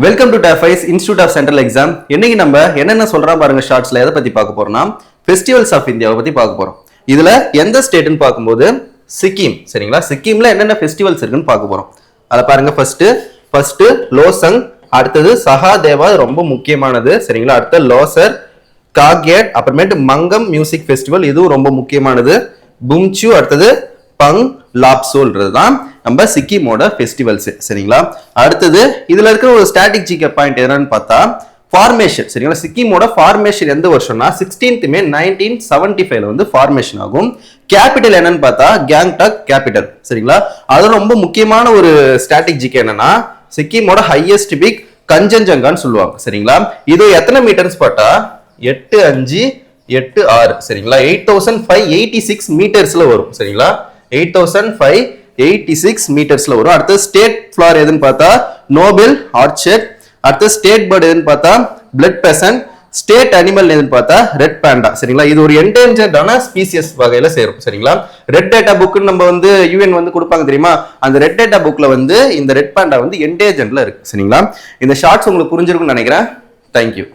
Welcome to டேஃபைஸ் institute of central exam. இன்னைக்கு நம்ம என்னென்ன சொல்றோம் பாருங்க. ஷார்ட்ஸ்ல எதை பத்தி பார்க்க போறோம்னா ஃபெஸ்டிவல்ஸ் ஆஃப் இந்தியாவை பத்தி பார்க்க போறோம். இதுல எந்த ஸ்டேட்னு பார்க்கும்போது சிக்கிம். சரிங்களா, சிக்கிம்ல என்னென்ன ஃபெஸ்டிவல்ஸ் இருக்குன்னு பார்க்க போறோம். அதை பாருங்க. ஃபர்ஸ்ட் லோசங், அடுத்தது சஹாதேவா, ரொம்ப முக்கியமானது. சரிங்களா, அடுத்த லோசர், காகேட், அப்புறமேட்டு மங்கம் மியூசிக் ஃபெஸ்டிவல், இதுவும் ரொம்ப முக்கியமானது. பும்சு, அடுத்தது பங் லாப்சோல்ன்றது தான் நம்ம சிக்கிமோட ஃபெஸ்டிவல்ஸ். சரிங்களா, அடுத்தது இதுல இருக்கிற ஒரு ஸ்டாட்டிக் ஜிகே பாயிண்ட் என்னன்னு பார்த்தா ஃபார்மேஷன். சரிங்களா, சிக்கிமோட ஃபார்மேஷன் எந்த வருஷம்னா 16th May 1975 வந்து ஃபார்மேஷன் ஆகும். கேபிட்டல் என்னன்னு பார்த்தா கேங்டாக் கேபிட்டல். சரிங்களா, அது ரொம்ப முக்கியமான ஒரு ஸ்டாட்டிக் ஜிகே என்னன்னா சிக்கிமோட ஹையஸ்ட் பீக் கஞ்சன்ஜங்கான்னு சொல்லுவாங்க. சரிங்களா, இது எத்தனை மீட்டர்ஸ் பார்த்தா 8586. சரிங்களா, 8586 மீட்டர்ஸ்ல வரும். சரிங்களா, 8586 மீட்டர்ஸ்ல வரும். அடுத்து ஸ்டேட் ஃபிளவர் எதுன்னு பார்த்தா நோபல் ஆர்ச்சர்ட். அடுத்து ஸ்டேட் பேர்ட் எதுன்னு பார்த்தா பிளட் பெசன்ட். ஸ்டேட் அனிமல் எதுன்னு பார்த்தா ரெட் பேண்டா. சரிங்களா, இது ஒரு என்டேஞ்சர்டான ஸ்பீசியஸ் வகையில சேரும். சரிங்களா, ரெட் டேட்டா புக்னு நம்ம வந்து யூஎன் வந்து கொடுப்பாங்க தெரியுமா, அந்த ரெட் டேட்டா புக்ல வந்து இந்த ரெட் பேண்டா வந்து என்டேஞ்சர்ட்ல இருக்கு. சரிங்களா, இந்த ஷார்ட்ஸ் உங்களுக்கு புரிஞ்சிருக்கும்னு நினைக்கிறேன். தேங்க்யூ.